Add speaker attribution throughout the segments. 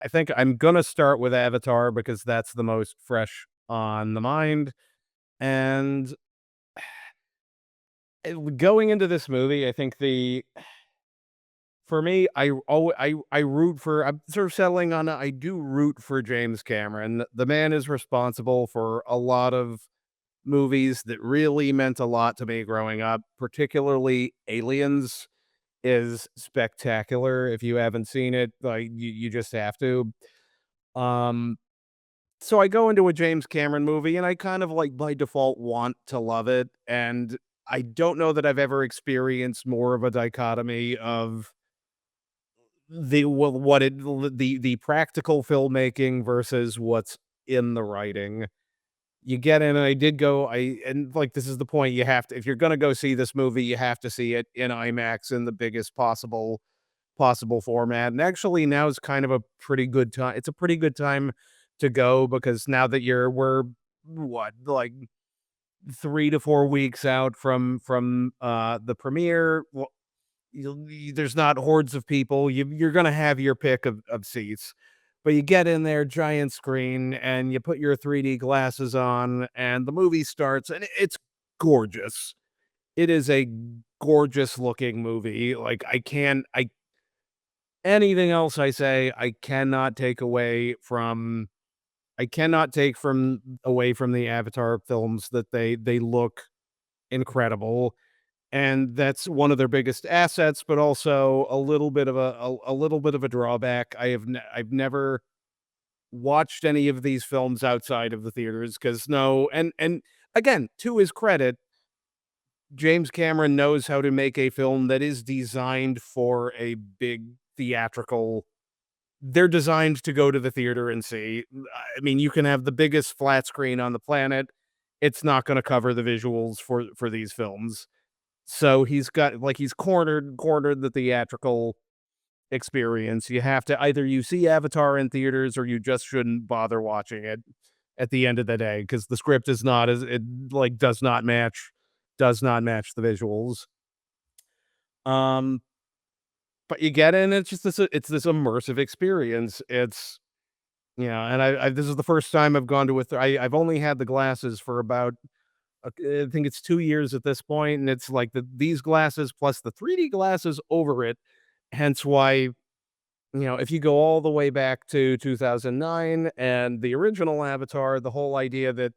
Speaker 1: I think I'm gonna start with Avatar because that's the most fresh on the mind, and, going into this movie, I think the for me, I root for I'm sort of settling on I do root for James Cameron. The man is responsible for a lot of movies that really meant a lot to me growing up, particularly Aliens is spectacular. If you haven't seen it, like, you just have to. Um, so I go into a James Cameron movie, and I kind of, like, by default want to love it, and I don't know that I've ever experienced more of a dichotomy of the well, what it the practical filmmaking versus what's in the writing. You get in, and I did go like, this is the point, you have to if you're gonna go see this movie, you have to see it in IMAX in the biggest possible format, and actually now is kind of a pretty good time it's a pretty good time to go because now that we're, what, like, 3 to 4 weeks out from the premiere, well, there's not hordes of people. You're gonna have your pick of seats, but you get in there, giant screen, and you put your 3D glasses on, and the movie starts, and it's gorgeous. It is a gorgeous looking movie. Like, I anything else I say, I cannot take from away from the Avatar films that they look incredible. And that's one of their biggest assets, but also a little bit of a little bit of a drawback. I've never watched any of these films outside of the theaters because no, and again, to his credit, James Cameron knows how to make a film that is designed for a big theatrical. They're designed to go to the theater and see. I mean, you can have the biggest flat screen on the planet. It's not going to cover the visuals for these films. So he's cornered the theatrical experience. You have to either you see Avatar in theaters or you just shouldn't bother watching it at the end of the day because the script is not as it like does not match the visuals. Um, but you get in, it's just it's this immersive experience. It's and I this is the first time I've gone to I've only had the glasses for about I think it's 2 years at this point, and it's like these glasses plus the 3D glasses over it, hence why, if you go all the way back to 2009 and the original Avatar, the whole idea that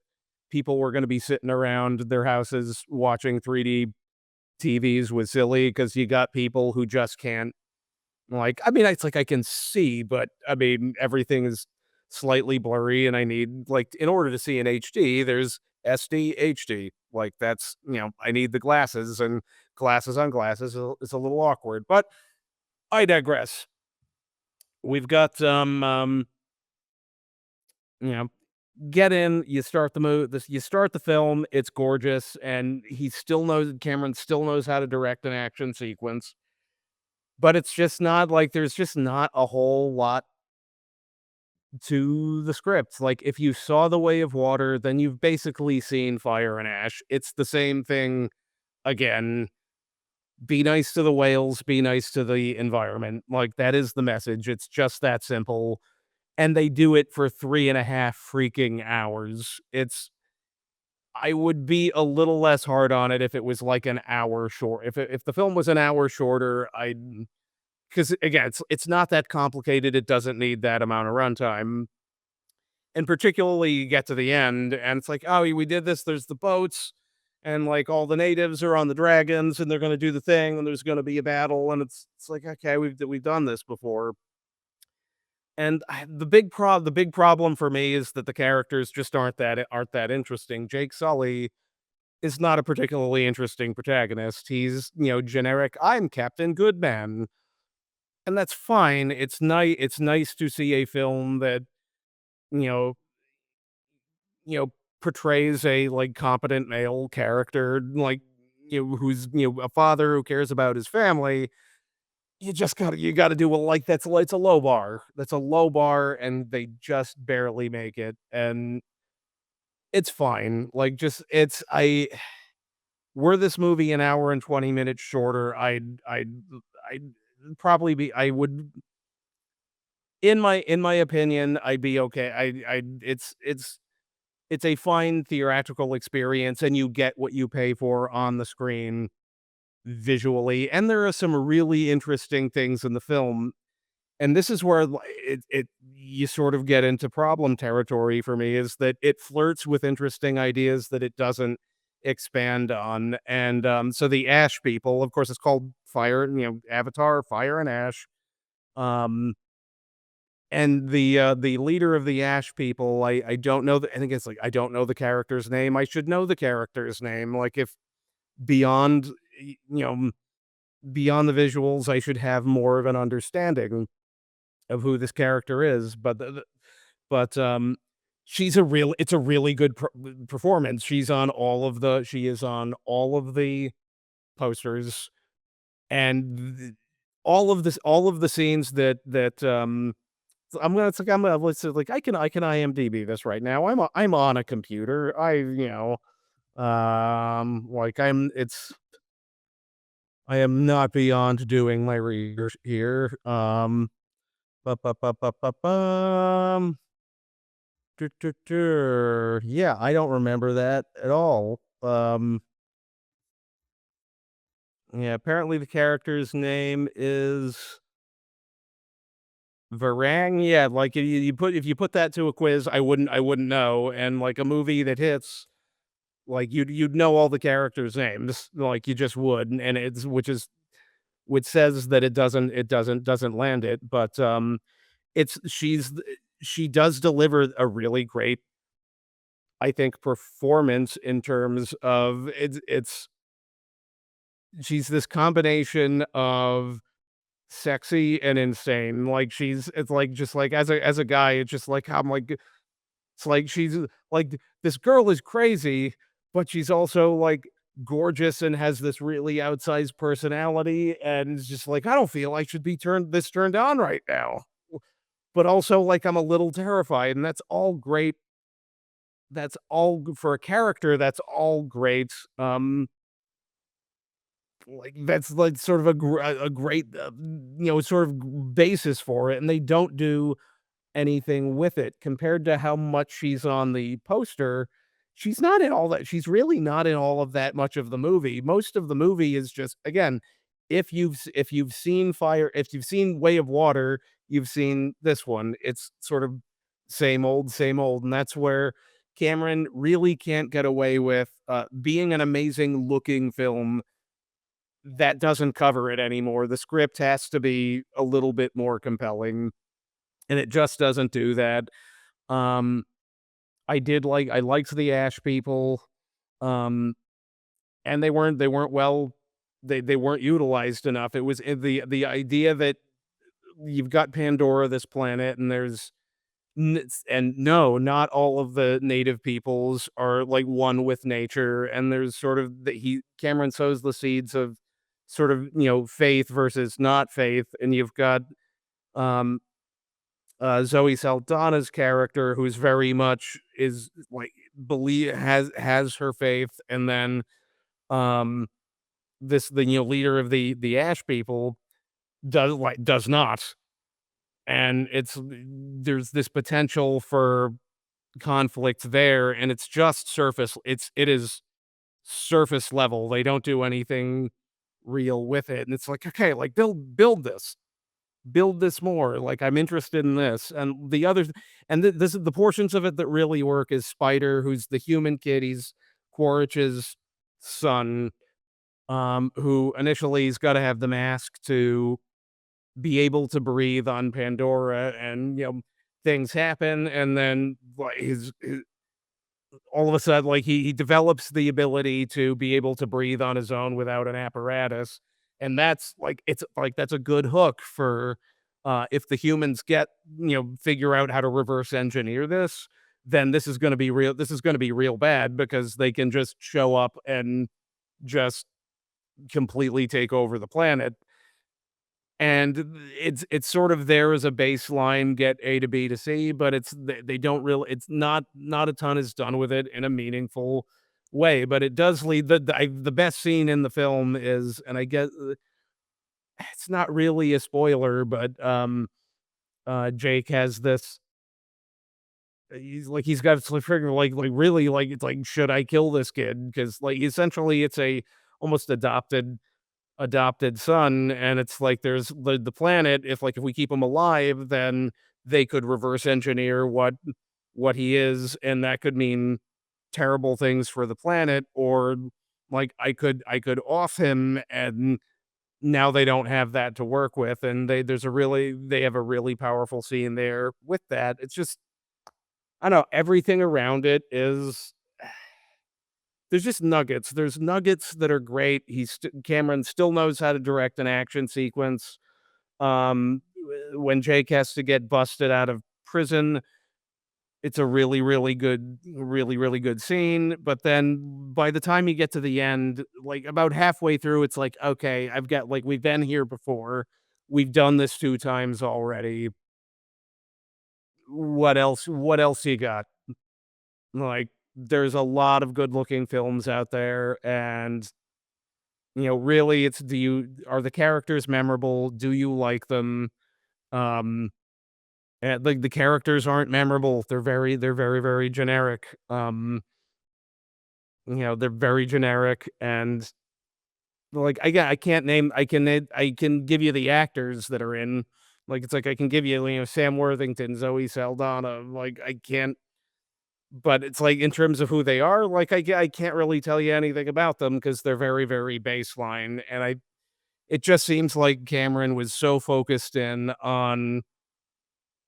Speaker 1: people were gonna be sitting around their houses watching 3D TVs was silly because you got people who just can't, like, I mean, it's like I can see, but, I mean, everything is slightly blurry, and I need, like, in order to see in HD, there's SD, HD. Like, that's, I need the glasses, and glasses on glasses is a little awkward, but I digress. We've got, you know, get in, you start the film, it's gorgeous, and Cameron still knows how to direct an action sequence, but it's just not like there's just not a whole lot to the script. Like, if you saw The Way of Water, then you've basically seen Fire and Ash. It's the same thing again. Be nice to the whales, be nice to the environment. Like, that is the message. It's just that simple. And they do it for 3.5 freaking hours. I would be a little less hard on it if it was like an hour short. If the film was an hour shorter, I'd because again, it's not that complicated. It doesn't need that amount of runtime. And particularly you get to the end and it's like, "Oh, we did this, there's the boats, and, like, all the natives are on the dragons, and they're gonna do the thing, and there's gonna be a battle," and it's like, "Okay, we've done this before." And the big problem for me is that the characters just aren't that interesting. Jake Sully is not a particularly interesting protagonist. He's, generic, "I'm Captain Goodman," and that's fine. It's nice to see a film that, you know you know, portrays a, like, competent male character, like, who's, a father who cares about his family. You gotta do, well, like, it's a low bar. That's a low bar, and they just barely make it, and it's fine. Like, just it's I were this movie an hour and 20 minutes shorter, I'd probably be I would in my opinion, I'd be okay. It's a fine theatrical experience, and you get what you pay for on the screen visually, and there are some really interesting things in the film, and this is where, it you sort of get into problem territory for me, is that it flirts with interesting ideas that it doesn't expand on, and, so the Ash people, of course, it's called Fire, Avatar, Fire and Ash, um and the leader of the Ash people, I don't know I think it's like, I don't know the character's name. I should know the character's name. Like, if beyond, beyond the visuals, I should have more of an understanding of who this character is. But she's a real it's a really good performance. She is on all of the posters, and all of the scenes it's like let's say, like, I can IMDb this right now. I'm on a computer. Like, I am not beyond doing my research here. Bu bu bu bu bu bum. Yeah, I don't remember that at all. Yeah, apparently the character's name is Varang. Yeah, like, if you put that to a quiz, I wouldn't know. And like a movie that hits, like, you'd know all the characters' names, like, you just would, and it's which says that it doesn't land it, but, it's she does deliver a really great, I think, performance in terms of it's she's this combination of sexy and insane, like, it's like, just like, as a guy, it's just like, I'm like, it's like she's like, this girl is crazy, but she's also, like, gorgeous and has this really outsized personality, and it's just like, I don't feel I should be turned on right now. But also, like, I'm a little terrified, and that's all great. That's all for a character, that's all great. Like, that's, like, sort of a great, sort of basis for it, and they don't do anything with it compared to how much she's on the poster. She's really not in all of that much of the movie. Most of the movie is just, again, if you've seen if you've seen Way of Water, you've seen this one. It's sort of same old, and that's where Cameron really can't get away with, being an amazing looking film that doesn't cover it anymore. The script has to be a little bit more compelling, and it just doesn't do that. Um, I liked the Ash people, um, and they weren't utilized enough. It was, the idea that you've got Pandora, this planet, and and no, not all of the native peoples are like one with nature, and there's sort of Cameron sows the seeds of sort of, faith versus not faith, and you've got, um Zoe Saldana's character, who's very much is like, believe has her faith, and then, um the leader of the Ash people does not, and there's this potential for conflict there, and it's just it is surface level. They don't do anything real with it, and it's like, okay, like, build this more. Like, I'm interested in this. And the other, and this is the portions of it that really work, is Spider, who's the human kid. He's Quaritch's son, who initially he's got to have the mask to be able to breathe on Pandora, and things happen, and then, like, all of a sudden, like, he develops the ability to be able to breathe on his own without an apparatus, and that's like, it's like, that's a good hook for, if the humans figure out how to reverse engineer this, then this is gonna be real bad, because they can just show up and just completely take over the planet. And it's sort of there as a baseline, get A to B to C, but they don't really, it's not a ton is done with it in a meaningful way, but it does lead the best scene in the film is, and I guess, it's not really a spoiler, but, Jake has this he's got this trigger really it's like should I kill this kid? Because like essentially it's a almost adopted son, and it's like there's the planet, if we keep him alive, then they could reverse engineer what he is, and that could mean terrible things for the planet, or like I could off him, and now they don't have that to work with, and they have a really powerful scene there with that. It's just I don't know, everything around it is there's just nuggets. There's nuggets that are great. Cameron still knows how to direct an action sequence. When Jake has to get busted out of prison, it's a really good scene. But then by the time you get to the end, like about halfway through, it's like, okay, we've been here before. We've done this 2 times already. What else you got? Like, there's a lot of good looking films out there, and really, it's are the characters memorable? Do you like them? Um, and the characters aren't memorable. They're very, very generic. They're very generic, and like I can give you the actors that are in. Like it's like I can give you Sam Worthington, Zoe Saldana. Like I can't, but it's like in terms of who they are, like I can't really tell you anything about them because they're very, very baseline, and I it just seems like Cameron was so focused in on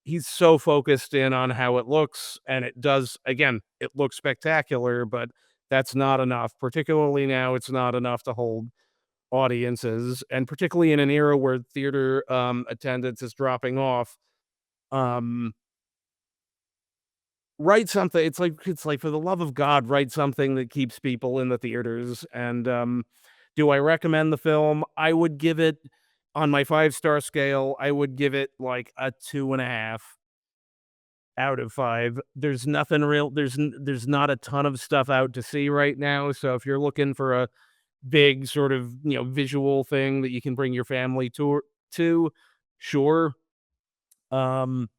Speaker 1: he's so focused in on how it looks, and it does again, it looks spectacular, but that's not enough. Particularly now, it's not enough to hold audiences, and particularly in an era where theater attendance is dropping off. Um, write something. It's like for the love of God, write something that keeps people in the theaters. And do I recommend the film? I would give it on my 5-star scale. I would give it like a 2.5 out of 5. There's nothing real. There's not a ton of stuff out to see right now. So if you're looking for a big sort of visual thing that you can bring your family to, sure. Um,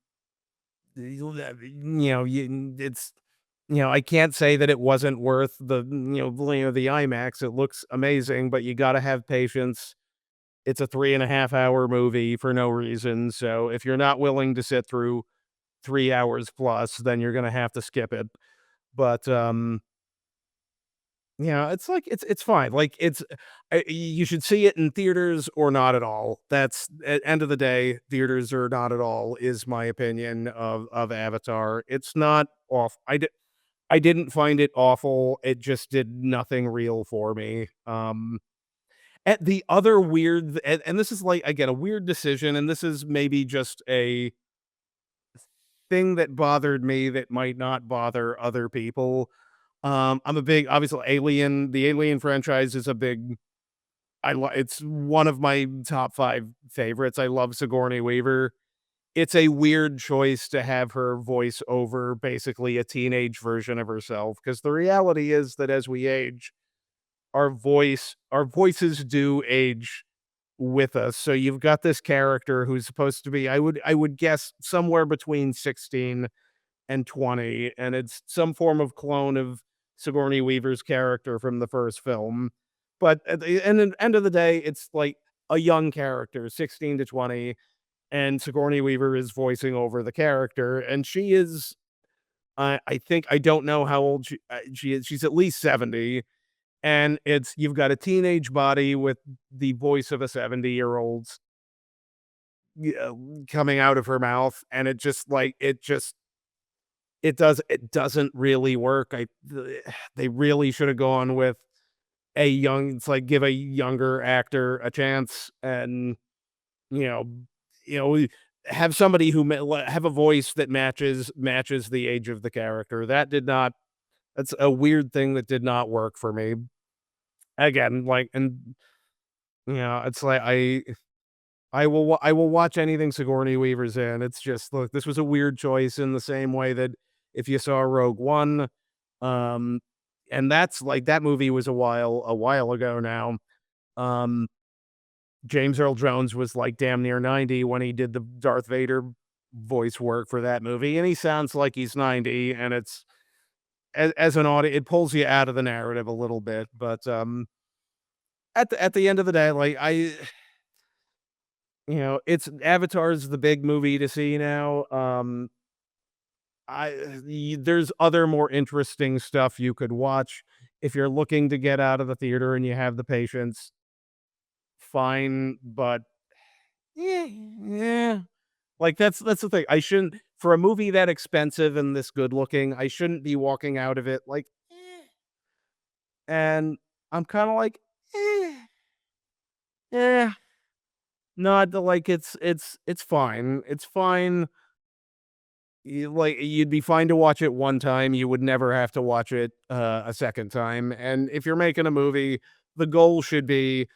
Speaker 1: it's I can't say that it wasn't worth the IMAX. It looks amazing, but you gotta have patience. It's a 3.5-hour movie for no reason, so if you're not willing to sit through 3 hours plus, then you're gonna have to skip it. But, it's like it's fine. Like, you should see it in theaters or not at all. That's at end of the day, theaters or not at all is my opinion of Avatar. It's not off I didn't find it awful, it just did nothing real for me. And the other weird and this is, like, again, a weird decision, and this is maybe just a thing that bothered me that might not bother other people. I'm a big obviously, the Alien franchise is a big it's one of my top 5 favorites. I love Sigourney Weaver. It's a weird choice to have her voice over basically a teenage version of herself, because the reality is that as we age, our voices do age with us. So you've got this character who's supposed to be, I would guess somewhere between 16 and 20, and it's some form of clone of Sigourney Weaver's character from the first film. But at the end of the day, it's like a young character, 16 to 20, and Sigourney Weaver is voicing over the character, and she is, I think I don't know how old she is. She's at least 70, and it's you've got a teenage body with the voice of a 70-year-old coming out of her mouth, and it doesn't really work. They really should have gone with it's like give a younger actor a chance, and you know you know, have somebody have a voice that matches the age of the character. That's a weird thing that did not work for me. Again, like, and it's like I will watch anything Sigourney Weaver's in. It's just look, this was a weird choice in the same way that if you saw Rogue One, um, and that's like that movie was a while ago now. Um, James Earl Jones was like damn near 90 when he did the Darth Vader voice work for that movie, and he sounds like he's 90, and it's as an audience, it pulls you out of the narrative a little bit, but, at the end of the day, like, it's Avatar's the big movie to see now, there's other more interesting stuff you could watch. If you're looking to get out of the theater and you have the patience, fine, but yeah, yeah. Like, that's the thing. I shouldn't for a movie that expensive and this good looking, I shouldn't be walking out of it like, and I'm kinda like, "Eh, eh." Not the like, it's fine. It's fine. You'd be fine to watch it one time, you would never have to watch it, a second time, and if you're making a movie, the goal should be,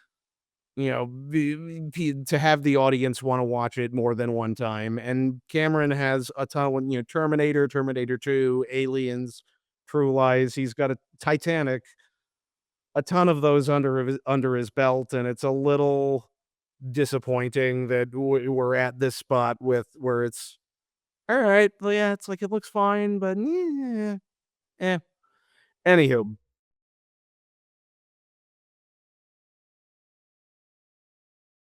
Speaker 1: to have the audience wanna watch it more than one time, and Cameron has a ton of Terminator, Terminator 2, Aliens, True Lies, he's got a Titanic, a ton of those under his belt, and it's a little disappointing that we're at this spot with where it's, "Alright, well, yeah, it's like, it looks fine, but, yeah, eh." Anywho,